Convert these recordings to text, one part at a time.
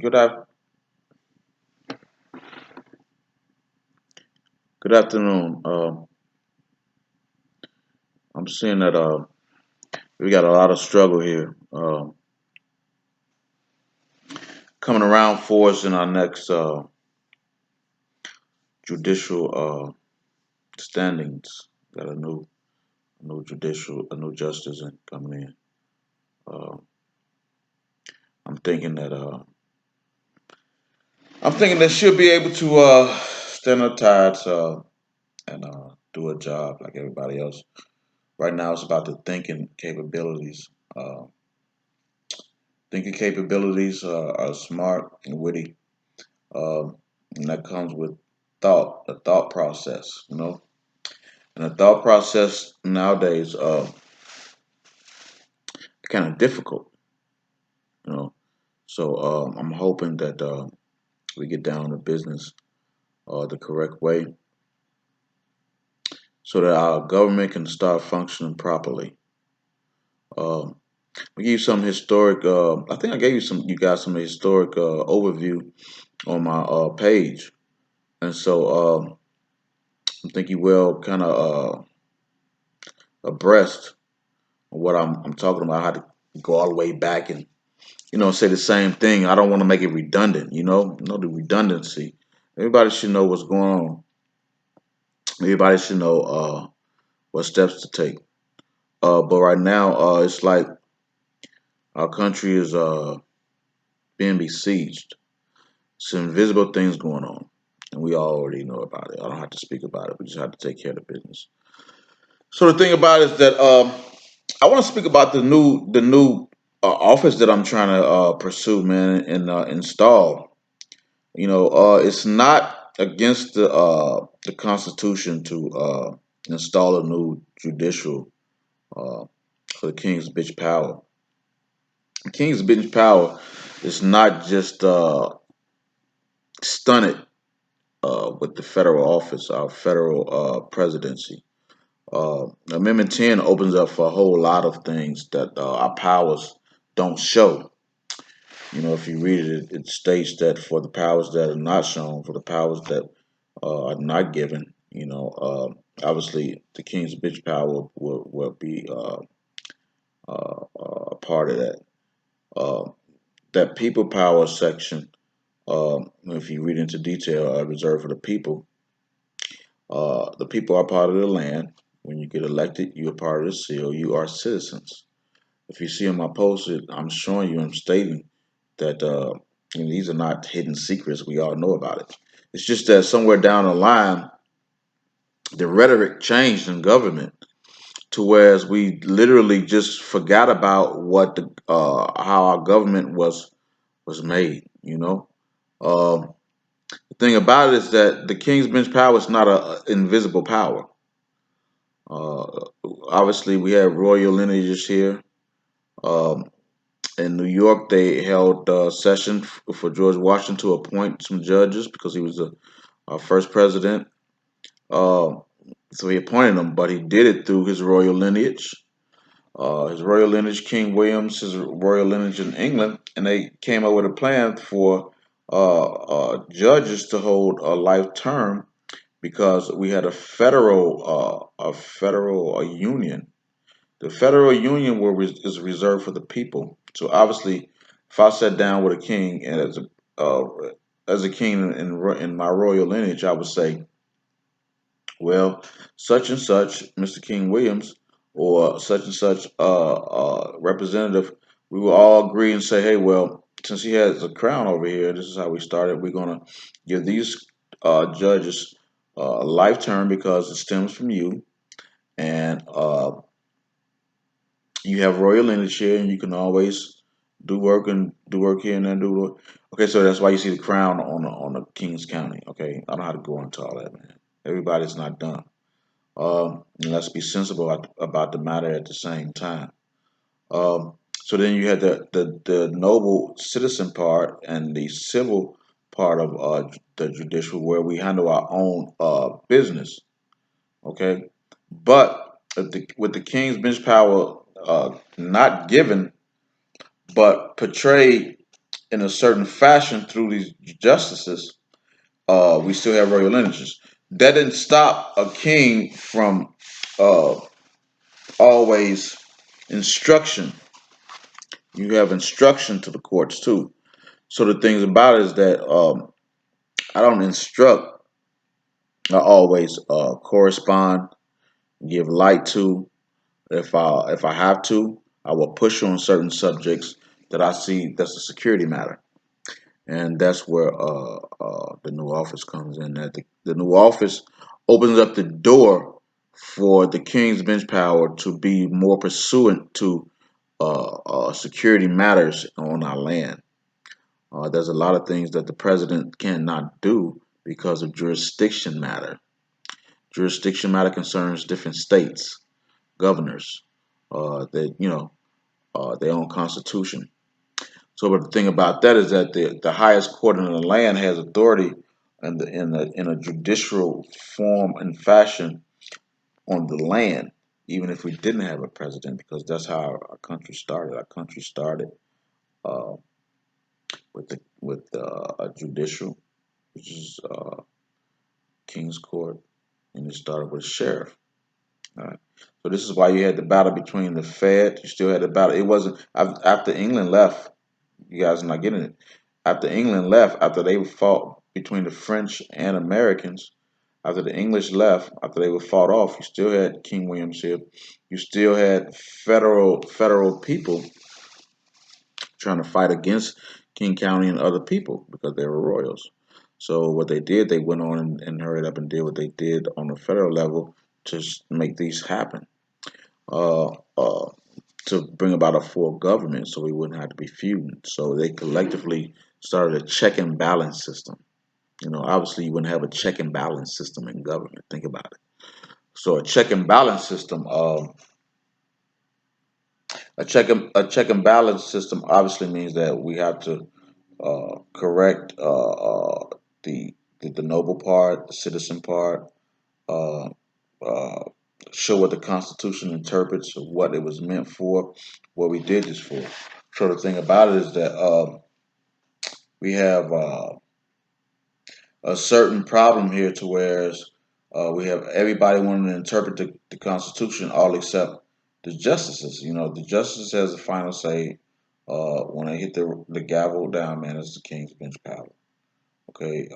Good af- good afternoon. I'm seeing that we got a lot of struggle here coming around for us in our next judicial standings. Got a new justice coming in. Uh, I'm thinking that they should be able to stand up tides and do a job like everybody else. Right now, it's about the thinking capabilities. Thinking capabilities are smart and witty. And that comes with the thought process, And the thought process nowadays kind of difficult, you know. So I'm hoping that we get down to business the correct way, so that our government can start functioning properly. Um, I give you some historic. I think I gave you guys some historic overview on my page, and so I think you will kind of abreast of what I'm talking about. How to go all the way back and say the same thing. I don't want to make it redundant. The redundancy. Everybody should know what's going on. Everybody should know what steps to take. But right now, it's like our country is being besieged. Some invisible things going on, and we all already know about it. I don't have to speak about it. We just have to take care of the business. So the thing about it is that I want to speak about the new office that I'm trying to pursue, man, and install. It's not against the Constitution to install a new judicial uh, for the King's Bench power. The King's Bench power is not just stunted with the federal office, our federal presidency. Amendment 10 opens up for a whole lot of things that our powers don't show. If you read it, it states that for the powers that are not shown, for the powers that are not given, obviously the king's bitch power will be a part of that. Uh, that people power section, if you read into detail, reserved for the people. The people are part of the land. When you get elected, you are part of the seal. You are citizens. If you see on my post, I'm showing you, I'm stating that these are not hidden secrets. We all know about it. It's just that somewhere down the line, the rhetoric changed in government to whereas we literally just forgot about what the how our government was made. The thing about it is that the king's bench power is not a invisible power. Uh, Obviously, we have royal lineages here. Um, in New York, they held a session for George Washington to appoint some judges because he was the first president. Uh, so he appointed them, but he did it through his royal lineage. His royal lineage, King William's, his royal lineage in England, and they came up with a plan for judges to hold a life term because we had a federal union. The federal union is reserved for the people. So obviously, if I sat down with a king and uh, as a king in my royal lineage, I would say, well, such and such, Mr. King Williams, or such and such representative, we will all agree and say, hey, well, since he has a crown over here, this is how we started. We're gonna give these judges a life term because it stems from you, and you have royal lineage here, and you can always do work here and then do work. Okay, so that's why you see the crown on the King's County. Okay, I don't know how to go into all that, man. Everybody's not done. And let's be sensible about the matter at the same time. So then you had the noble citizen part and the civil part of the judicial, where we handle our own business. Okay, but with the king's bench power not given but portrayed in a certain fashion through these justices, we still have royal lineages. That didn't stop a king from uh, always instruction. You have instruction to the courts too. So the things about it is that I don't instruct. I always correspond, give light to. If I have to, I will push on certain subjects that I see that's a security matter, and that's where the new office comes in. That the new office opens up the door for the king's bench power to be more pursuant to security matters on our land. There's a lot of things that the president cannot do because of jurisdiction matter. Jurisdiction matter concerns different states, governors, that their own constitution. So, but the thing about that is that the highest court in the land has authority in a judicial form and fashion on the land, even if we didn't have a president, because that's how our country started. Our country started uh, with a judicial, which is king's court, and it started with sheriff. All right. So this is why you had the battle between the Fed. You still had the battle. It wasn't after England left. You guys are not getting it. After England left, after they fought between the French and Americans, after the English left, after they were fought off, you still had King William's here. You still had federal people trying to fight against King County and other people because they were royals. So what they did, they went on and hurried up and did what they did on the federal level to make these happen. Uh, uh, to bring about a full government so we wouldn't have to be feuding. So they collectively started a check and balance system. Obviously you wouldn't have a check and balance system in government. Think about it. So a check and balance system obviously means that we have to correct the, the noble part, the citizen part, uh, uh, show what the Constitution interprets of what it was meant for, what we did this for. So the thing about it is that we have a certain problem here to whereas we have everybody wanting to interpret the Constitution, all except the justices. The justice has the final say. When they hit the gavel down, man, it's the king's bench power. Okay,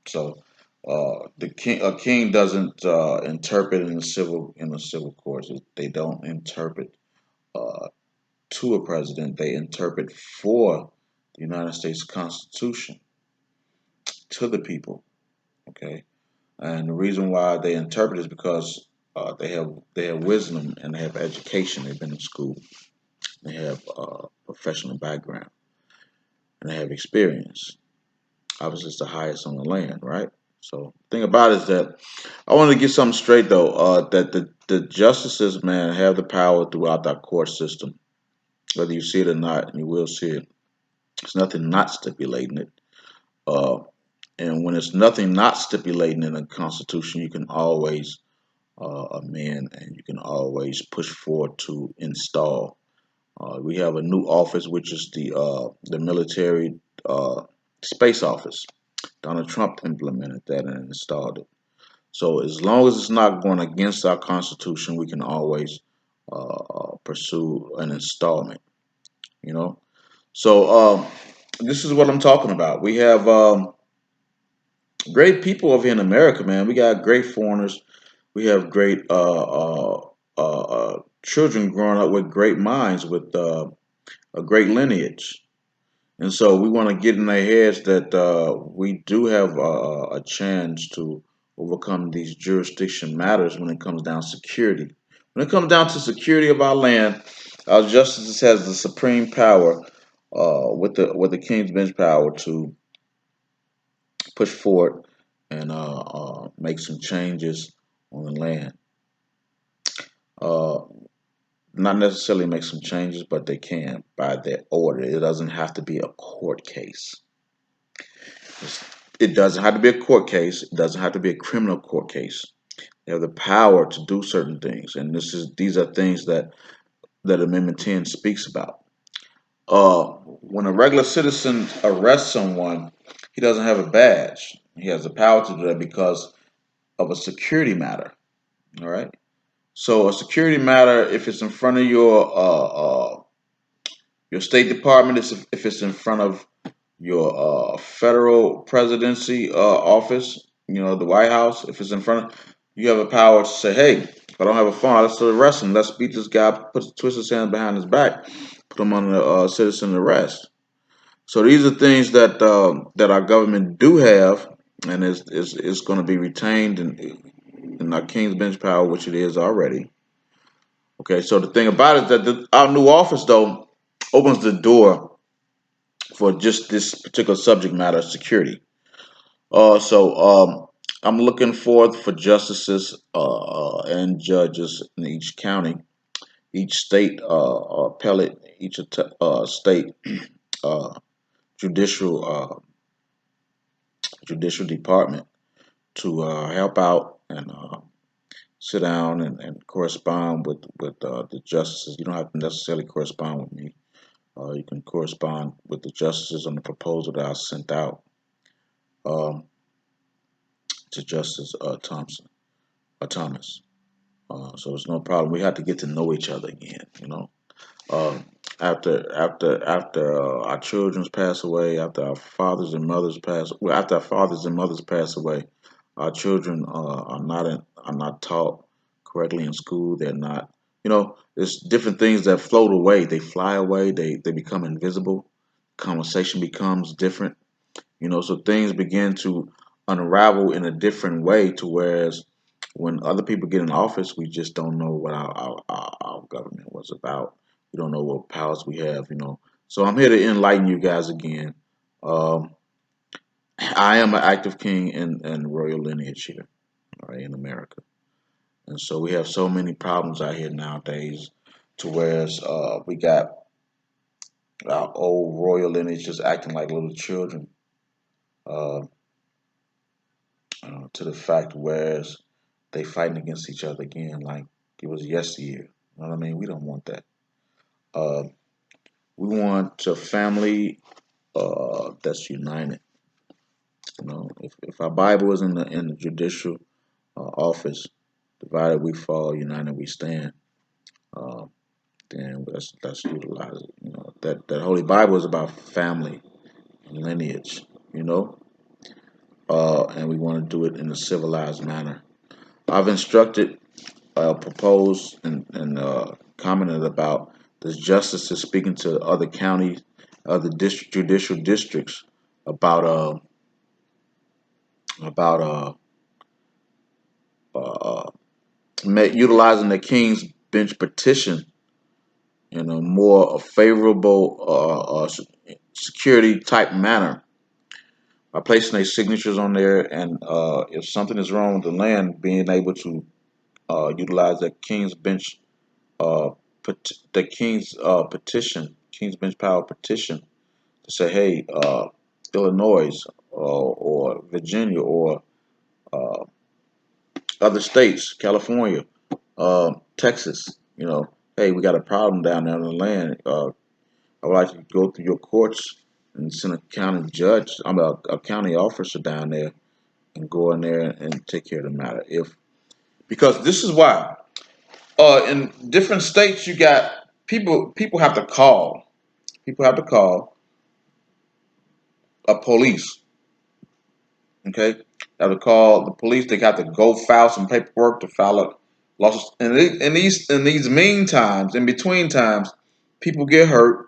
so a king doesn't interpret in the civil courts. They don't interpret uh, to a president. They interpret for the United States Constitution to the people. Okay, and the reason why they interpret is because they have wisdom and they have education. They've been in school. They have professional background and they have experience. Obviously, it's the highest on the land, right? So, the thing about it is that I want to get something straight though. That the justices, man, have the power throughout our court system, whether you see it or not, and you will see it. There's nothing not stipulating it. Uh, and when it's nothing not stipulating in the Constitution, you can always amend and you can always push forward to install. We have a new office, which is the military space office. Donald Trump implemented that and installed it. So as long as it's not going against our Constitution, we can always pursue an installment. You know. So this is what I'm talking about. We have great people over here in America, man. We got great foreigners. We have great children growing up with great minds, with a great lineage. And so we want to get in their heads that we do have a chance to overcome these jurisdiction matters when it comes down to security. When it comes down to security of our land, our justice has the supreme power with the king's bench power to push forward and make some changes on the land. Uh, Not necessarily make some changes, but they can by their order. It doesn't have to be a court case. It doesn't have to be a court case. It doesn't have to be a criminal court case. They have the power to do certain things, and these are things that Amendment 10 speaks about. When a regular citizen arrests someone, he doesn't have a badge. He has the power to do that because of a security matter. All right. So a security matter, if it's in front of your State Department, if it's in front of your federal presidency office, the White House, if it's in front of, you have a power to say, hey, if I don't have a phone, let's arrest him. Let's beat this guy, twist his hands behind his back, put him on the citizen arrest. So these are things that our government do have, and is going to be retained in our King's bench power, which it is already. Okay, so the thing about it is that our new office though opens the door for just this particular subject matter, security. So I'm looking forward for justices and judges in each county, each state appellate, each state uh, judicial judicial department to help out and sit down and correspond with the justices. You don't have to necessarily correspond with me. You can correspond with the justices on the proposal that I sent out um, to Justice Thomas. So it's no problem. We have to get to know each other again. Um, after our children's pass away, after our fathers and mothers pass, well, after our fathers and mothers pass away, our children are not taught correctly in school. They're not, there's different things that float away. They fly away. They become invisible. Conversation becomes different. So things begin to unravel in a different way. To whereas when other people get in office, we just don't know what our government was about. We don't know what powers we have. So I'm here to enlighten you guys again. Um, I am an active king in royal lineage here, all right, in America. And so we have so many problems out here nowadays to whereas we got our old royal lineage just acting like little children. Uh, to the fact whereas they fighting against each other again like it was yesteryear. You know what I mean? We don't want that. Uh, we want a family that's united. If our Bible is in the judicial office, divided we fall, united we stand. Uh, then let's utilize it. That Holy Bible is about family and lineage. You know, and we want to do it in a civilized manner. I've instructed proposed and commented about the justices speaking to other counties, other judicial districts about about uh, utilizing the King's bench petition in a more favorable security type manner by placing their signatures on there, and if something is wrong with the land, being able to utilize the King's bench uh, the King's King's bench power petition to say, hey, Illinois or Virginia or uh, other states, California, Texas, hey, we got a problem down there on the land. I would like to go through your courts and send a county judge, a county officer down there and go in there and take care of the matter. If because this is why in different states you got people have to call. People have to call a police. Okay, they have to call the police. They got to go file some paperwork to file a lawsuit. And in these mean times, in between times, people get hurt.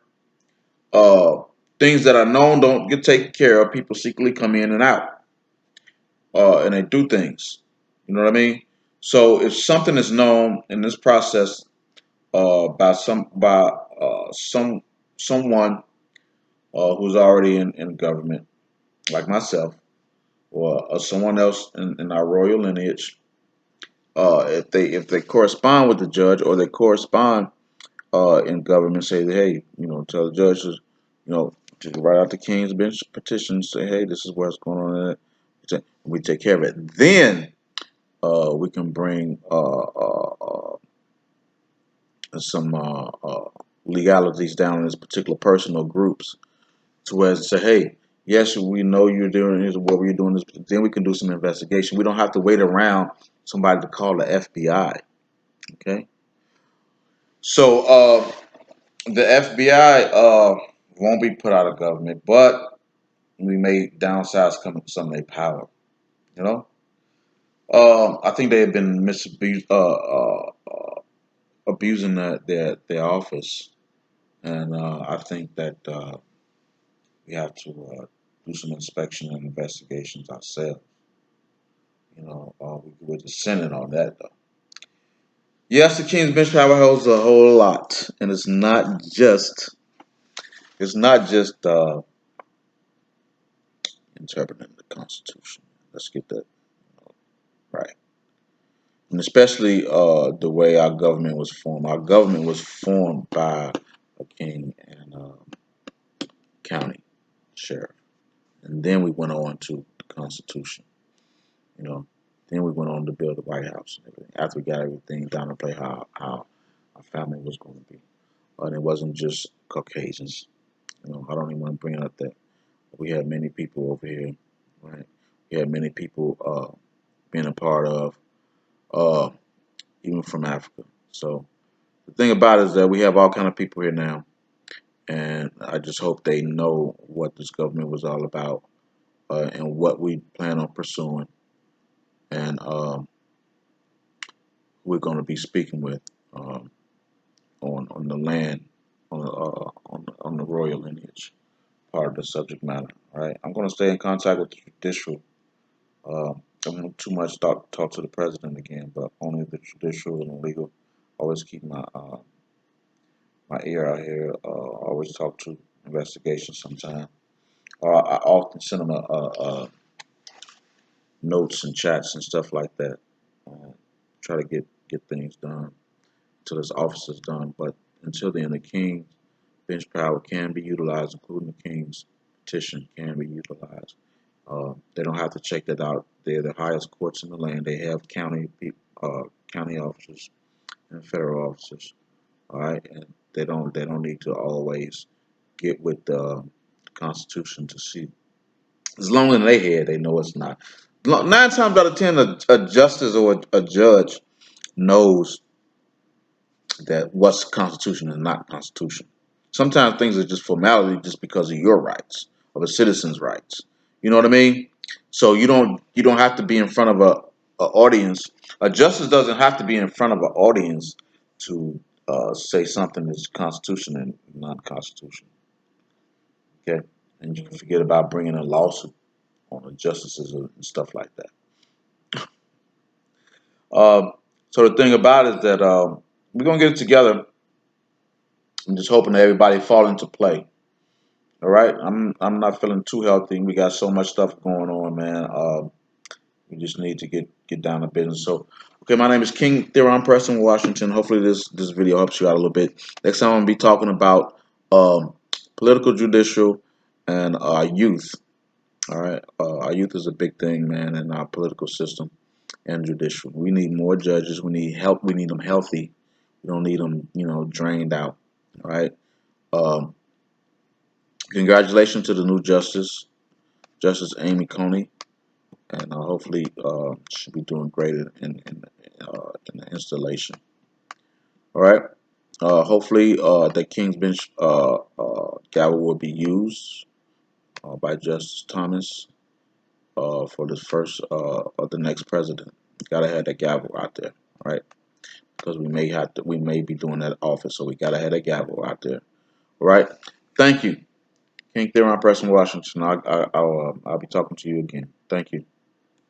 Uh, Things that are known don't get taken care of. People secretly come in and out, and they do things. You know what I mean? So if something is known in this process by someone who's already in government, like myself, or someone else in our royal lineage, if they correspond with the judge or they correspond in government, say, hey, tell the judge, to write out the King's bench petition, say, hey, this is what's going on in it. We take care of it. Then we can bring some legalities down on this particular person or groups, to where say, hey, yes, we know you're doing this, what we're doing this, then we can do some investigation. We don't have to wait around somebody to call the FBI. Okay, so the FBI won't be put out of government, but we may downsize some of their power. You know, I think they have been abusing their office, and I think that we have to do some inspection and investigations ourselves. With the Senate on that though. Yes, the King's bench power holds a whole lot, and it's not just interpreting the Constitution. Let's get that right. And especially the way our government was formed. Our government was formed by a king and county sheriff, and then we went on to the Constitution. You know, then we went on to build the White House and everything. After we got everything down to play how our family was going to be, and it wasn't just Caucasians. I don't even want to bring up that we had many people over here, right? We had many people being a part of, uh, even from Africa. So the thing about it is that we have all kind of people here now, and I just hope they know what this government was all about and what we plan on pursuing, and we're going to be speaking with um, on the land on the royal lineage part of the subject matter. All right, I'm going to stay in contact with the judicial. I don't too much talk to the president again, but only the judicial and the legal. Always keep my ear out here. Always talk to investigations sometime. I often send them notes and chats and stuff like that. Uh, Try to get things done until this office is done. But until then, the king's bench power can be utilized, including the king's petition can be utilized. They don't have to check that out. They're the highest courts in the land. They have county officers and federal officers. All right, and they don't need to always get with the Constitution to see. As long as in their head, they know it's not. 9 times out of 10, a justice or a judge knows that what's Constitution and not Constitution. Sometimes things are just formality, just because of your rights, of a citizen's rights. You know what I mean? So you don't have to be in front of a audience. A justice doesn't have to be in front of an audience to say something is Constitution and not Constitution. Okay, and you can forget about bringing a lawsuit on the justices and stuff like that. Uh, so the thing about it is that we're gonna get it together. I'm just hoping that everybody fall into play. All right, I'm not feeling too healthy. We got so much stuff going on, man. We just need to get down to business. So, okay, my name is King Theron Preston, Washington. Hopefully, this video helps you out a little bit. Next time, I'm gonna be talking about political, judicial, and youth. All right, our youth is a big thing, man, in our political system and judicial. We need more judges. We need help. We need them healthy. We don't need them, drained out. All right. Um, Congratulations to the new justice, Justice Amy Coney, and hopefully she'll be doing great in the installation. All right. Hopefully the King's Bench gavel will be used by Justice Thomas for the first of the next president. Gotta have that gavel out there, all right? Because we may be doing that office, so we gotta have that gavel out there. All right. Thank you, King Theron Preston, Washington. I'll be talking to you again. Thank you.